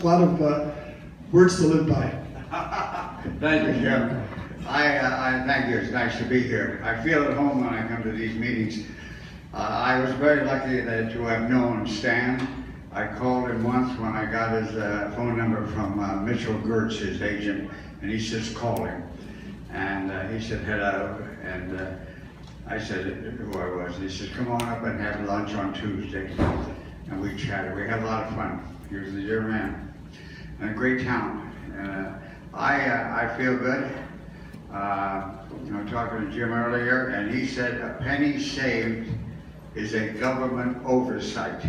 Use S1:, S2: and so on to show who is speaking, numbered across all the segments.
S1: lot of words to live by.
S2: Thank you, Jim. I thank you. It's nice to be here. I feel at home when I come to these meetings. I was very lucky to have known Stan. I called him once when I got his phone number from Mitchell Gertz, his agent, and he says, call him. And he said, hello. And I said who I was. And he says, come on up and have lunch on Tuesday. And we chatted. We had a lot of fun. He was the dear man. And a great town. I feel good. Talking to Jim earlier, and he said a penny saved is a government oversight.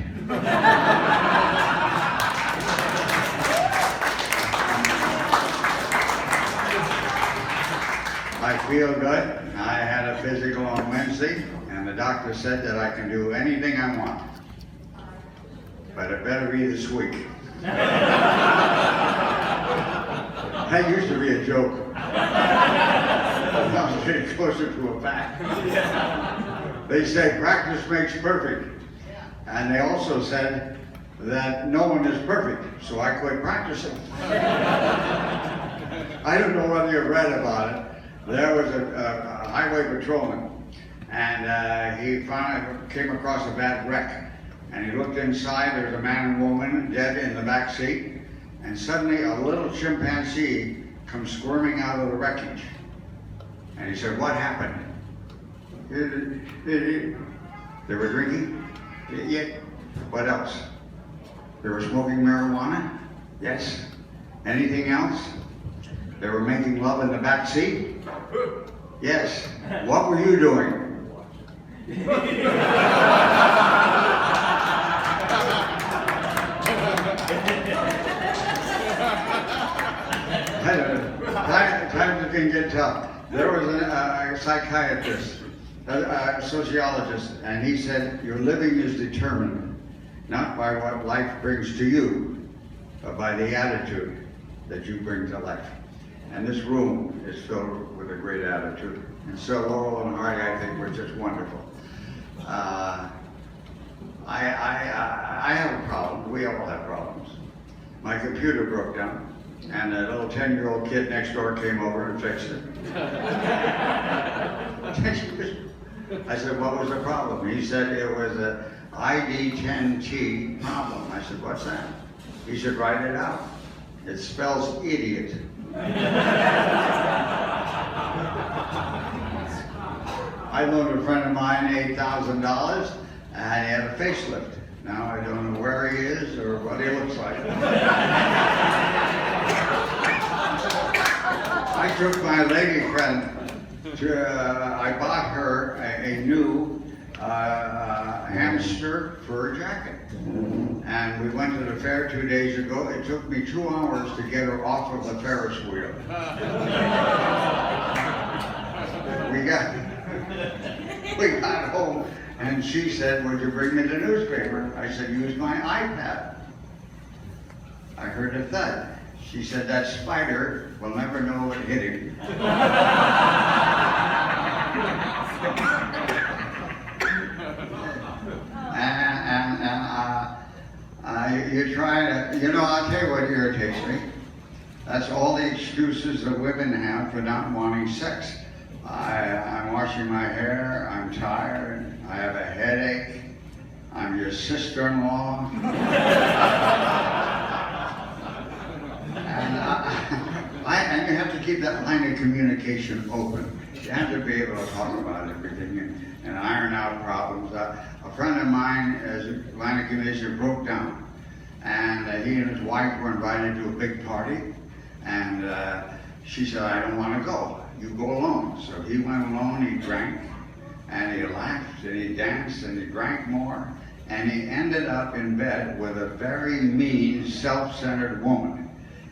S2: I feel good. I had a physical on Wednesday, and the doctor said that I can do anything I want. But it better be this week. That used to be a joke. Now it's getting closer to a fact. They say practice makes perfect. And they also said that no one is perfect, so I quit practicing. I don't know whether you've read about it. There was a highway patrolman, and he finally came across a bad wreck. And he looked inside, there's a man and woman dead in the back seat, and suddenly a little chimpanzee comes squirming out of the wreckage. And he said, what happened? They were drinking? Yeah. What else? They were smoking marijuana? Yes. Anything else? They were making love in the back seat? Yes. What were you doing? Times it can get tough. There was a psychiatrist, a sociologist, and he said, your living is determined not by what life brings to you, but by the attitude that you bring to life. And this room is filled with a great attitude. And so Laurel and Hardy, I think, were just wonderful. I have a problem. We all have problems. My computer broke down. And a little 10-year-old kid next door came over and fixed it. I said, what was the problem? He said it was a ID10T problem. I said, what's that? He said, write it out. It spells idiot. I loaned a friend of mine $8,000 and he had a facelift. Now I don't know where he is or what he looks like. I took my lady friend to, I bought her a new hamster fur jacket. And we went to the fair 2 days ago. It took me 2 hours to get her off of the Ferris wheel. We got home and she said, would you bring me the newspaper? I said, use my iPad. I heard a thud. She said, that spider will never know what hit him. You try to, I'll tell you what irritates me. That's all the excuses that women have for not wanting sex. I'm washing my hair, I'm tired, I have a headache, I'm your sister-in-law. And you have to keep that line of communication open. You have to be able to talk about everything and iron out problems. A friend of mine, as a line of communication, broke down. And he and his wife were invited to a big party. And she said, I don't want to go. You go alone. So he went alone, he drank, and he laughed, and he danced, and he drank more. And he ended up in bed with a very mean, self-centered woman.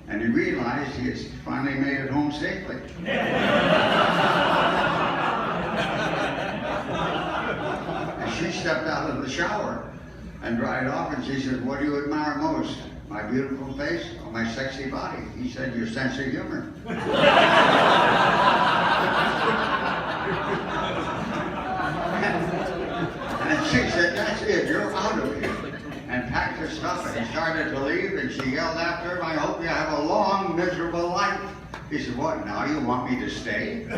S2: And he realized he had finally made it home safely. And she stepped out of the shower and dried off, and she said, what do you admire most? My beautiful face or my sexy body? He said, your sense of humor. And she said, that's it, you're out of here. And packed her stuff, and he started to leave, and she She yelled after him, I hope you have a long, miserable life. He said, what, now you want me to stay? You're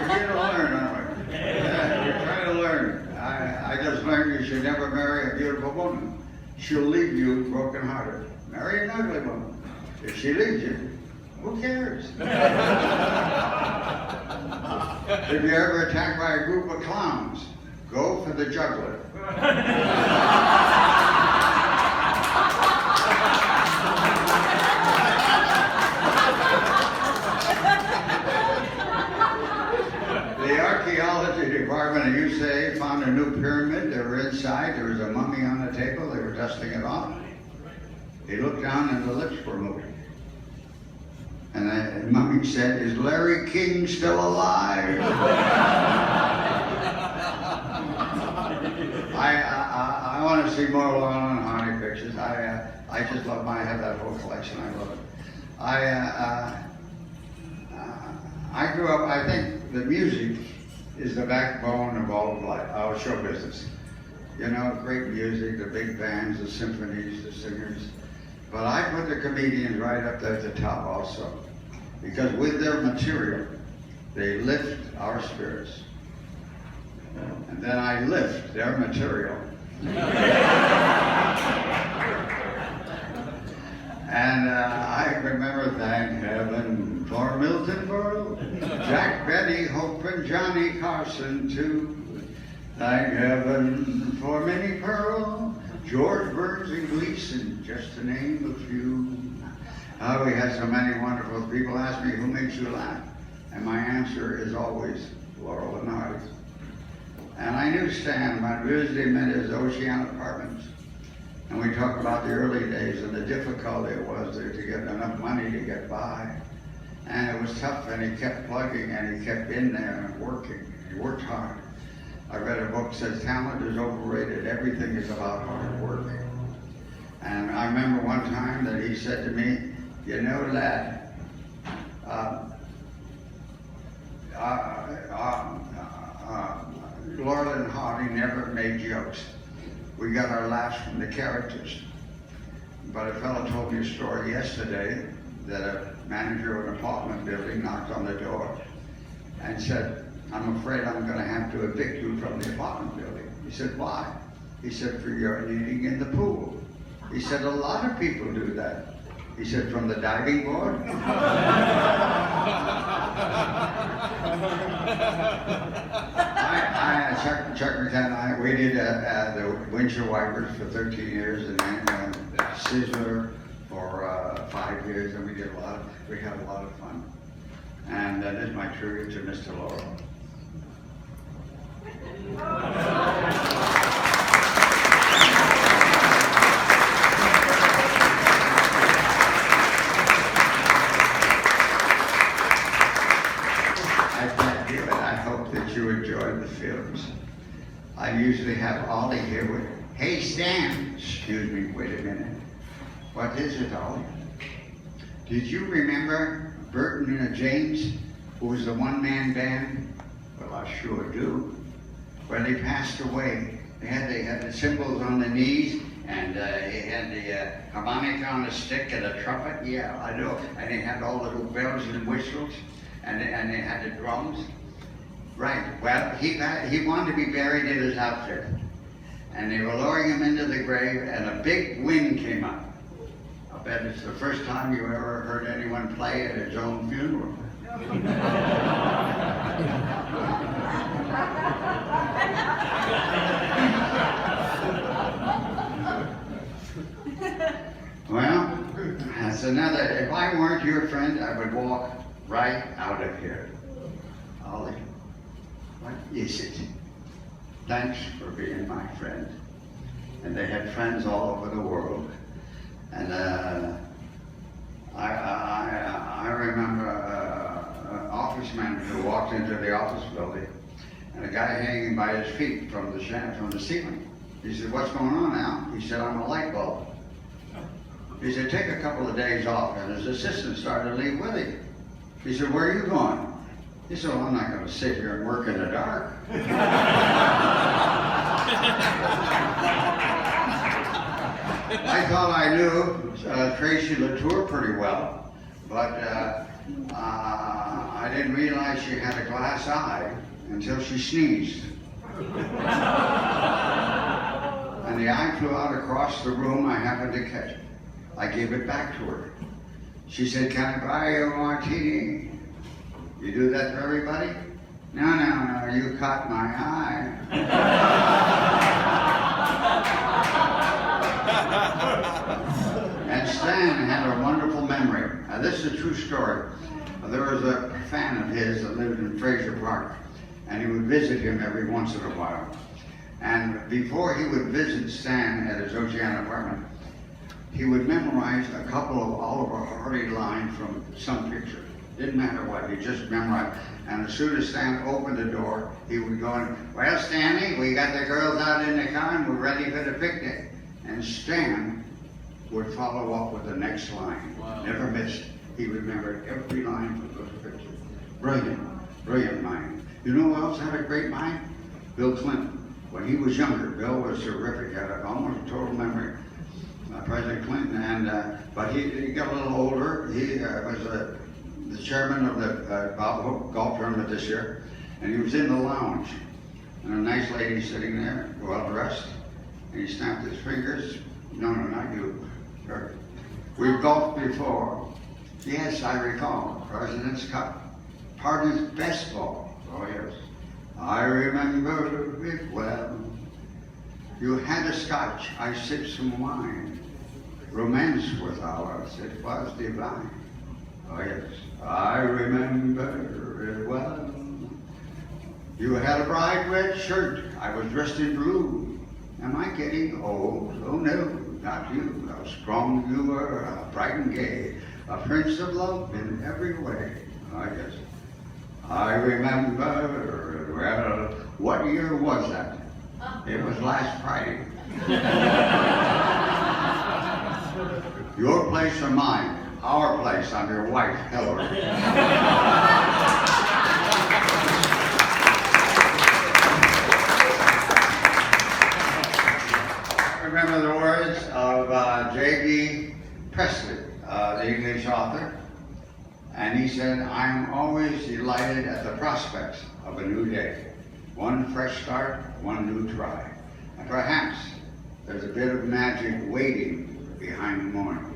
S2: here to learn, aren't we? Yeah, you're trying to learn. I just learned you should never marry a beautiful woman. She'll leave you broken-hearted. Marry an ugly woman. If she leaves you, who cares? If you're ever attacked by a group of clowns, go for the juggler. The archaeology department of UCA found a new pyramid. They were inside. There was a mummy on the table. They were dusting it off. He looked down and the lips were moving. And the mummy said, is Larry King still alive? I want to see more Laurel and Hardy pictures. I just love I have that whole collection. I love it. I grew up, I think the music is the backbone of all of life, our show business. You know, great music, the big bands, the symphonies, the singers. But I put the comedians right up there at the top also. Because with their material, they lift our spirits. And then I lift their material. And I remember, thank heaven for Milton Berle, Jack Benny, Hope, and Johnny Carson too. Thank heaven for Minnie Pearl, George Burns and Gleason, just to name a few. Oh, we had so many wonderful people ask me, who makes you laugh? And my answer is always Laurel and Hardy. And I knew Stan. I visited him at his Oceana Apartments. And we talked about the early days and the difficulty it was there to get enough money to get by. And it was tough, and he kept plugging, and he kept in there and working. He worked hard. I read a book that says talent is overrated. Everything is about hard work. And I remember one time that he said to me, you know, lad, Laurel and Hardy never made jokes. We got our laughs from the characters. But a fellow told me a story yesterday that a manager of an apartment building knocked on the door and said, I'm afraid I'm going to have to evict you from the apartment building. He said, why? He said, for urinating in the pool. He said, a lot of people do that. He said, from the diving board? Chuck McCann and I, we did the windshield wipers for 13 years and then Sizzler for 5 years, and we had a lot of fun. And that is my tribute to Mr. Laurel. You enjoyed the films. I usually have Ollie here with, hey Stan, excuse me, wait a minute. What is it, Ollie? Did you remember Burton and James, who was the one-man band? Well, I sure do. When they passed away, they had the cymbals on the knees, and he had the harmonica on a stick and a trumpet. Yeah, I know. And they had all the little bells and whistles, and they had the drums. Right. Well, he wanted to be buried in his outfit. And they were lowering him into the grave, and a big wind came up. I bet it's the first time you ever heard anyone play at his own funeral. Well, that's another. If I weren't your friend, I would walk right out of here. Ollie. What is it? Thanks for being my friend. And they had friends all over the world. And I remember an office manager who walked into the office building, and a guy hanging by his feet from the ceiling. He said, what's going on, Al? He said, I'm a light bulb. He said, take a couple of days off. And his assistant started to leave with him. He said, where are you going? He said, well, I'm not going to sit here and work in the dark. I thought I knew Tracy Latour pretty well, but I didn't realize she had a glass eye until she sneezed. And the eye flew out across the room. I happened to catch it. I gave it back to her. She said, "Can I buy you a martini?" You do that for everybody? No, you caught my eye. And Stan had a wonderful memory. Now, this is a true story. There was a fan of his that lived in Fraser Park, and he would visit him every once in a while. And before he would visit Stan at his Oceana apartment, he would memorize a couple of Oliver Hardy lines from some picture. Didn't matter what, he just memorized. And as soon as Stan opened the door, he would go in, "Well, Stanley, we got the girls out in the car and we're ready for the picnic." And Stan would follow up with the next line. Wow. Never missed. He remembered every line from those pictures. Brilliant, brilliant mind. You know who else had a great mind? Bill Clinton. When he was younger, Bill was terrific, had almost a total memory. President Clinton, and but he got a little older. He was the chairman of the golf tournament this year, and he was in the lounge, and a nice lady sitting there, well dressed, and he snapped his fingers. No, not you, sir. We've golfed before. Yes, I recall. President's Cup. Partner's best ball. Oh yes, I remember it well. You had a scotch, I sipped some wine. Romance was ours, it was divine. Oh yes, I remember it well. You had a bright red shirt, I was dressed in blue. Am I getting old? Oh no, not you. How strong you were, how bright and gay. A prince of love in every way. Oh yes, I remember it well. What year was that? It was last Friday. Your place or mine? Our place. I'm your wife, Hillary. I remember the words of J.B. Presley, the English author, and he said, "I am always delighted at the prospects of a new day. One fresh start, one new try. And perhaps there's a bit of magic waiting behind the morning.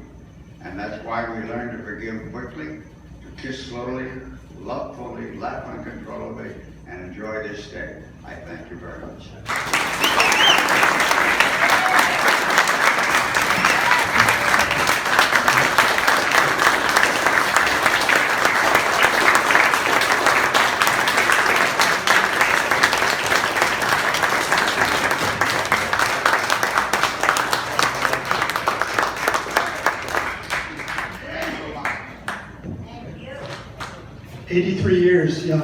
S2: And that's why we learn to forgive quickly, to kiss slowly, love fully, laugh uncontrollably, and enjoy this day." I thank you very much.
S1: 83 years young.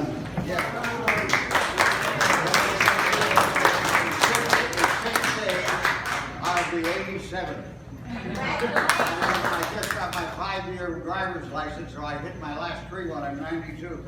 S3: I'll be 87. I just got my 5-year driver's license, so I hit my last tree when I'm 92.